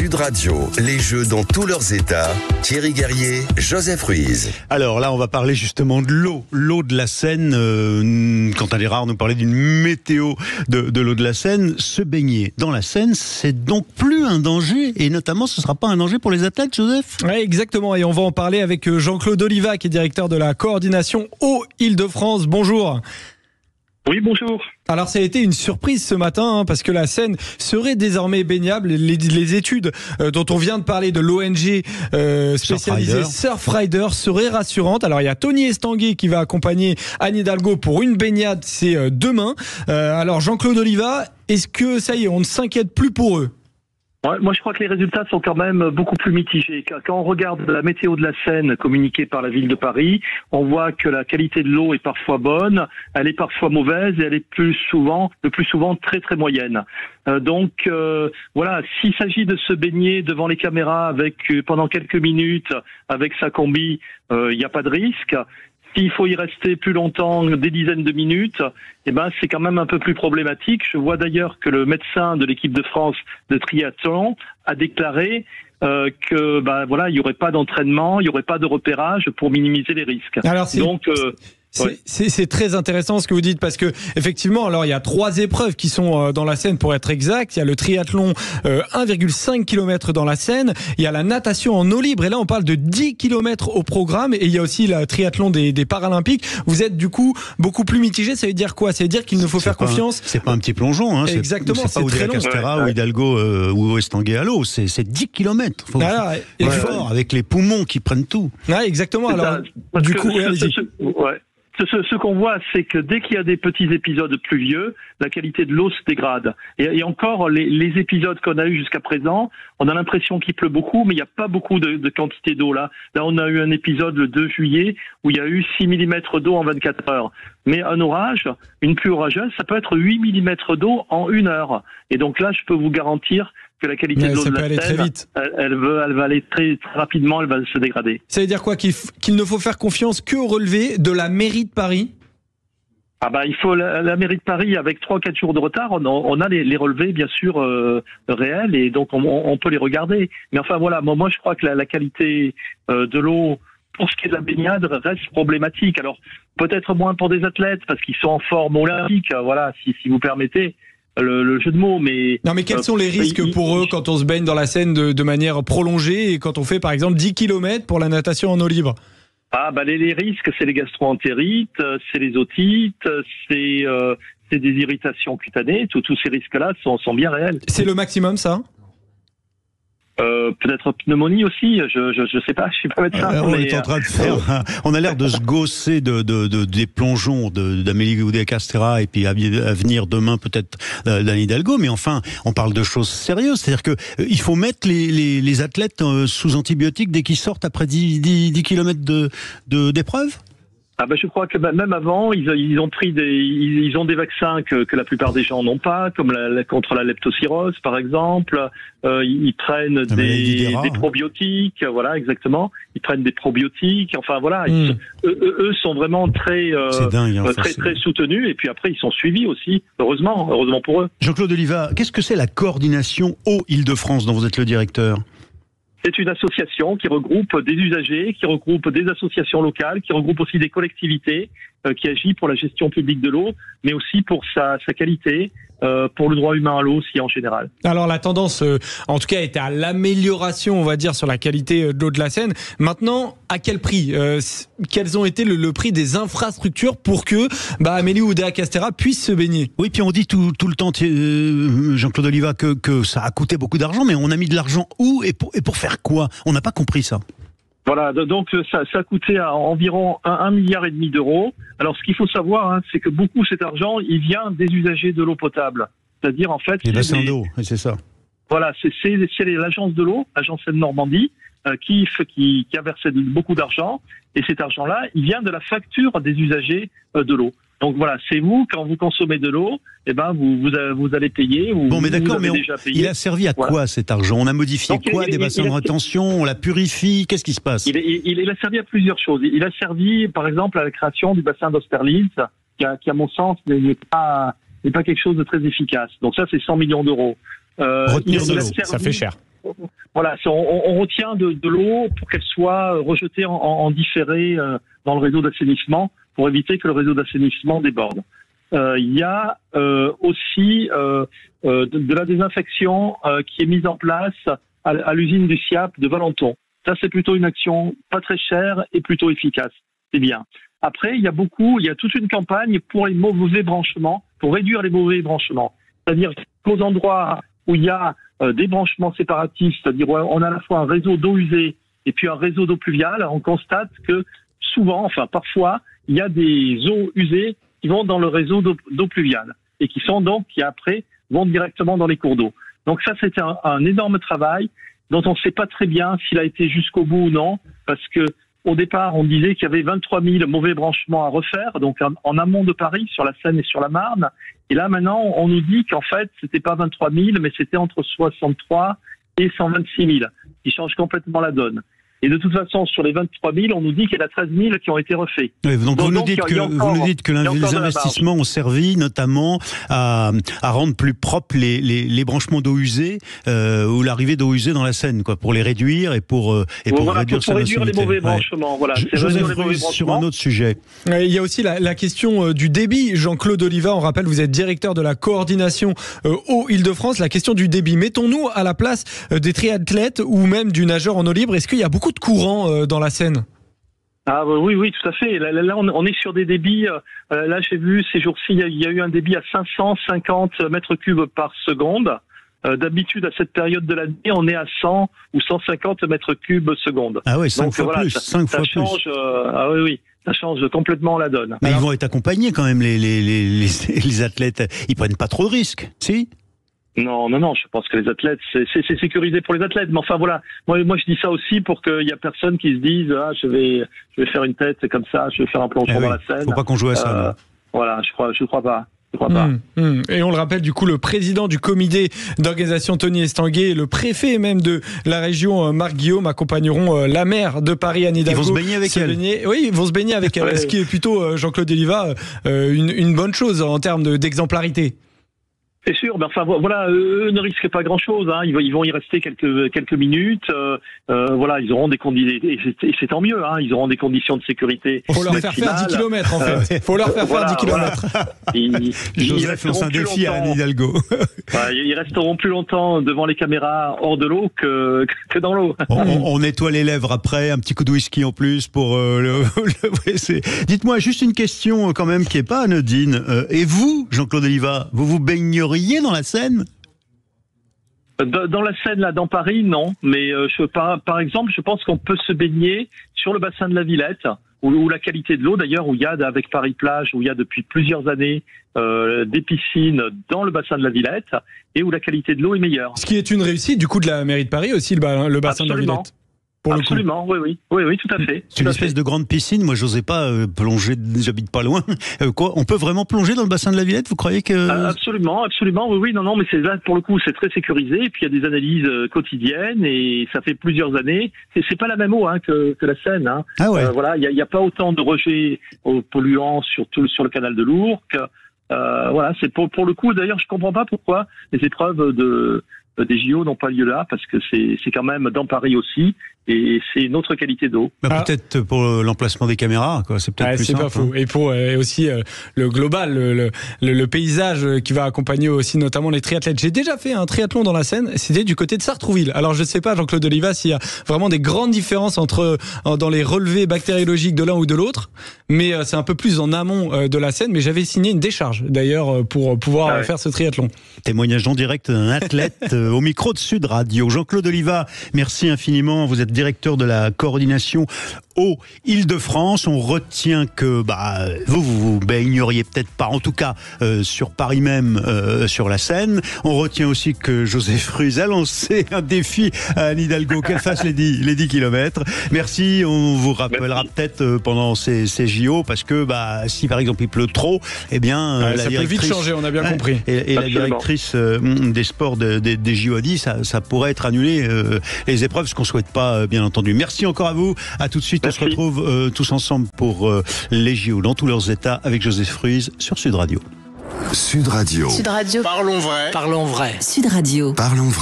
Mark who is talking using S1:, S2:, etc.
S1: Sud Radio, les jeux dans tous leurs états. Thierry Guerrier, Joseph Ruiz.
S2: Alors là, on va parler justement de l'eau de la Seine. Quentin Lérard nous parlait d'une météo de l'eau de la Seine. Se baigner dans la Seine, c'est donc plus un danger. Et notamment, ce ne sera pas un danger pour les athlètes, Joseph ?
S3: Oui, exactement. Et on va en parler avec Jean-Claude Oliva, qui est directeur de la coordination Eau Île-de-France. Bonjour.
S4: Oui, bonjour.
S3: Alors ça a été une surprise ce matin parce que la Seine serait désormais baignable. Les études dont on vient de parler de l'ONG spécialisée Surfrider seraient rassurantes. Alors il y a Tony Estanguet qui va accompagner Anne Hidalgo pour une baignade, c'est demain. Alors Jean-Claude Oliva, est-ce que ça y est, on ne s'inquiète plus pour eux ?
S4: Ouais, moi, je crois que les résultats sont quand même beaucoup plus mitigés. Quand on regarde la météo de la Seine communiquée par la ville de Paris, on voit que la qualité de l'eau est parfois bonne, elle est parfois mauvaise et elle est le plus souvent très très moyenne. Donc voilà, s'il s'agit de se baigner devant les caméras pendant quelques minutes avec sa combi, il n'y a pas de risque. S'il faut y rester plus longtemps, des dizaines de minutes, c'est quand même un peu plus problématique. Je vois d'ailleurs que le médecin de l'équipe de France de triathlon a déclaré il n'y aurait pas d'entraînement, il n'y aurait pas de repérage pour minimiser les risques.
S3: Alors c'est très intéressant ce que vous dites parce que effectivement, alors il y a 3 épreuves qui sont dans la Seine pour être exact. Il y a le triathlon 1,5 km dans la Seine. Il y a la natation en eau libre et là on parle de 10 km au programme et il y a aussi le triathlon des Paralympiques. Vous êtes du coup beaucoup plus mitigé. Ça veut dire quoi ? Ça veut dire qu'il ne faut faire confiance.
S2: C'est pas un petit plongeon. Hein.
S3: Exactement.
S2: C'est pas Oudéa Castéra ou Hidalgo ou Estanguet à l'eau. C'est 10 km. Faut fort avec les poumons qui prennent tout.
S3: Ouais, exactement. Alors du coup,
S4: ce qu'on voit, c'est que dès qu'il y a des petits épisodes pluvieux, la qualité de l'eau se dégrade. Et encore, les épisodes qu'on a eu jusqu'à présent, on a l'impression qu'il pleut beaucoup, mais il n'y a pas beaucoup de quantité d'eau là. Là, on a eu un épisode le 2 juillet où il y a eu 6 mm d'eau en 24 heures. Mais un orage, une pluie orageuse, ça peut être 8 mm d'eau en 1 heure. Et donc là, je peux vous garantir que la qualité de l'eau de la Seine, elle va aller très, très rapidement, elle va se dégrader.
S3: Ça veut dire quoi ? Qu'il ne faut faire confiance qu'au relevé de la mairie de Paris ?
S4: Il faut la mairie de Paris avec 3-4 jours de retard, on a les relevés bien sûr réels et donc on peut les regarder. Mais enfin voilà, moi je crois que la qualité de l'eau pour ce qui est de la baignade reste problématique. Alors peut-être moins pour des athlètes parce qu'ils sont en forme olympique, voilà, si vous permettez. Le jeu de mots, mais...
S3: Non, mais quels sont les risques pour eux quand on se baigne dans la Seine de manière prolongée et quand on fait par exemple 10 km pour la natation en eau libre ?
S4: Les risques, c'est les gastro-entérites, c'est les otites, c'est des irritations cutanées, tous ces risques-là sont bien réels.
S3: C'est le maximum, ça ?
S4: Peut-être pneumonie aussi, je sais pas, je suis pas médecin.
S2: On est en train de faire, on a l'air de se gausser des plongeons d'Amélie Oudéa Castéra et puis à venir demain peut-être d'Anne Hidalgo, mais enfin on parle de choses sérieuses, c'est-à-dire que il faut mettre les athlètes sous antibiotiques dès qu'ils sortent après 10 km d'épreuve.
S4: Je crois que même avant, ils ont des vaccins que la plupart des gens n'ont pas, comme contre la leptospirose par exemple. Ils prennent des probiotiques, voilà exactement. Ils prennent des probiotiques. Enfin voilà, eux sont vraiment très très soutenus. Et puis après, ils sont suivis aussi. Heureusement pour eux.
S2: Jean-Claude Oliva, qu'est-ce que c'est la coordination Eau Île-de-France dont vous êtes le directeur ?
S4: C'est une association qui regroupe des usagers, qui regroupe des associations locales, qui regroupe aussi des collectivités, qui agit pour la gestion publique de l'eau, mais aussi pour sa qualité, pour le droit humain à l'eau aussi en général.
S3: Alors la tendance, en tout cas, était à l'amélioration, on va dire, sur la qualité de l'eau de la Seine. Maintenant, à quel prix ? Quels ont été le prix des infrastructures pour que Amélie Oudéa Castéra puisse se baigner ?
S2: Oui, puis on dit tout le temps, Jean-Claude Oliva, que ça a coûté beaucoup d'argent, mais on a mis de l'argent où et pour faire quoi ? On n'a pas compris ça.
S4: Voilà, donc ça a coûté environ 1,5 milliard d'euros. Alors ce qu'il faut savoir, c'est que beaucoup cet argent, il vient des usagers de l'eau potable. C'est-à-dire en fait...
S2: Les bassins d'eau, c'est ça.
S4: Voilà, c'est l'agence de l'eau, l'agence Seine-Normandie, qui a versé beaucoup d'argent. Et cet argent-là, il vient de la facture des usagers de l'eau. Donc voilà, c'est vous, quand vous consommez de l'eau, vous allez payer.
S2: Bon, mais d'accord, mais il a servi à quoi cet argent ? On a modifié des bassins de rétention, on la purifie, qu'est-ce qui se passe ?
S4: Il a servi à plusieurs choses. Il a servi, par exemple, à la création du bassin d'Austerlitz, qui à mon sens, n'est pas quelque chose de très efficace. Donc ça, c'est 100 millions d'euros.
S2: Retenir de l'eau, ça fait cher.
S4: voilà, on retient de l'eau pour qu'elle soit rejetée en différé dans le réseau d'assainissement pour éviter que le réseau d'assainissement déborde. Il y a aussi de la désinfection qui est mise en place à l'usine du SIAP de Valenton. Ça, c'est plutôt une action pas très chère et plutôt efficace. C'est bien. Après, il y a toute une campagne pour les mauvais branchements, pour réduire les mauvais branchements. C'est-à-dire qu'aux endroits où il y a des branchements séparatifs, c'est-à-dire où on a à la fois un réseau d'eau usée et puis un réseau d'eau pluviale, on constate que souvent, enfin parfois, il y a des eaux usées qui vont dans le réseau d'eau pluviale et qui après vont directement dans les cours d'eau. Donc ça, c'était un énorme travail dont on ne sait pas très bien s'il a été jusqu'au bout ou non, parce que au départ, on disait qu'il y avait 23 000 mauvais branchements à refaire, donc en amont de Paris, sur la Seine et sur la Marne. Et là, maintenant, on nous dit qu'en fait, c'était pas 23 000, mais c'était entre 63 et 126 000, qui change complètement la donne. Et de toute façon, sur les 23 000, on nous dit qu'il y en a 13 000 qui ont été refaits.
S2: Oui, donc vous nous dites que les investissements ont servi notamment à rendre plus propres les branchements d'eau usée ou l'arrivée d'eau usée dans la Seine, quoi, pour les réduire et pour réduire
S4: les mauvais branchements. Voilà,
S2: Joseph Ruiz, sur un autre sujet.
S3: Il y a aussi la question du débit. Jean-Claude Oliva, on rappelle, vous êtes directeur de la coordination eau Île-de-France. La question du débit. Mettons-nous à la place des triathlètes ou même du nageur en eau libre. Est-ce qu'il y a beaucoup de courant dans la Seine?
S4: Ah oui, tout à fait. Là, on est sur des débits. Là, j'ai vu ces jours-ci, il y a eu un débit à 550 mètres cubes par seconde. D'habitude, à cette période de l'année, on est à 100 ou 150 mètres cubes seconde.
S2: Ah oui, 5 fois plus.
S4: Ça change. Oui. Ça change complètement la donne.
S2: Mais ils vont être accompagnés quand même, les athlètes. Ils prennent pas trop de risques, si?
S4: Non, je pense que les athlètes, c'est sécurisé pour les athlètes. Mais enfin voilà, moi je dis ça aussi pour qu'il y a personne qui se dise je vais faire une tête comme ça, je vais faire un plongeon dans la Seine.
S2: Faut pas qu'on joue à ça.
S4: Voilà, je crois pas.
S3: Et on le rappelle, du coup, le président du comité d'organisation Tony Estanguet et le préfet même de la région Marc Guillaume accompagneront la maire de Paris, Anne Hidalgo.
S2: Ils vont se baigner avec elle.
S3: Oui, ils vont se baigner avec elle, ce qui est plutôt, Jean-Claude Oliva, une bonne chose en termes d'exemplarité.
S4: C'est sûr, mais enfin voilà, eux ne risquent pas grand-chose. Hein. Ils vont y rester quelques minutes. Voilà, ils auront des conditions, et c'est tant mieux. Hein. Ils auront des conditions de sécurité.
S3: Faut leur faire faire 10 km en fait. Faut leur faire faire 10 km.
S2: Joseph lance un défi à Anne Hidalgo.
S4: Ils resteront plus longtemps devant les caméras hors de l'eau que dans l'eau.
S2: On nettoie les lèvres après, un petit coup de whisky en plus pour le WC. Dites-moi juste une question quand même qui est pas anodine. Et vous, Jean-Claude Oliva, vous baigneriez dans la Seine?
S4: Dans la Seine, là, dans Paris, non. Mais par exemple, je pense qu'on peut se baigner sur le bassin de la Villette, où la qualité de l'eau, d'ailleurs, où il y a, avec Paris-Plage, où il y a depuis plusieurs années des piscines dans le bassin de la Villette, et où la qualité de l'eau est meilleure.
S3: Ce qui est une réussite, du coup, de la mairie de Paris aussi, le bassin de la Villette.
S4: Absolument, oui, tout à fait.
S2: C'est une espèce de grande piscine. Moi, j'osais pas plonger. J'habite pas loin. On peut vraiment plonger dans le bassin de la Villette? Vous croyez que
S4: Absolument, oui. Non, mais c'est là pour le coup, c'est très sécurisé. Et puis il y a des analyses quotidiennes et ça fait plusieurs années. C'est pas la même eau que la Seine. Hein.
S2: Ah ouais.
S4: Voilà, il y a pas autant de rejets polluants sur le canal de l'Ourcq. Voilà, c'est pour le coup. D'ailleurs, je comprends pas pourquoi les épreuves des JO n'ont pas lieu là, parce que c'est quand même dans Paris aussi, et c'est une autre qualité d'eau.
S2: Peut-être pour l'emplacement des caméras, quoi. C'est peut-être plus simple.
S3: C'est pas faux. Et pour aussi le global, le paysage qui va accompagner aussi notamment les triathlètes. J'ai déjà fait un triathlon dans la Seine, c'était du côté de Sartrouville. Alors je sais pas, Jean-Claude Oliva, s'il y a vraiment des grandes différences dans les relevés bactériologiques de l'un ou de l'autre, mais c'est un peu plus en amont de la Seine. Mais j'avais signé une décharge d'ailleurs pour pouvoir faire ce triathlon.
S2: Témoignage en direct d'un athlète au micro de Sud Radio. Jean-Claude Oliva, merci infiniment. Vous êtes directeur de la coordination eau Île-de-France. On retient que vous baigneriez peut-être pas, en tout cas sur Paris même, sur la Seine. On retient aussi que Joseph Ruiz a lancé un défi à Anne Hidalgo qu'elle fasse les 10 kilomètres. Merci. On vous rappellera peut-être pendant ces JO, parce que si par exemple il pleut trop, eh bien
S3: ça peut vite changer, on a bien compris.
S2: Et la directrice des sports des JO a dit ça pourrait être annulé, les épreuves, ce qu'on souhaite pas, bien entendu. Merci encore à vous. À tout de suite.
S4: Merci.
S2: On se retrouve tous ensemble pour les JO dans tous leurs états avec Joseph Ruiz sur Sud Radio.
S1: Sud Radio.
S5: Sud Radio.
S6: Parlons vrai.
S5: Sud Radio.
S1: Parlons vrai.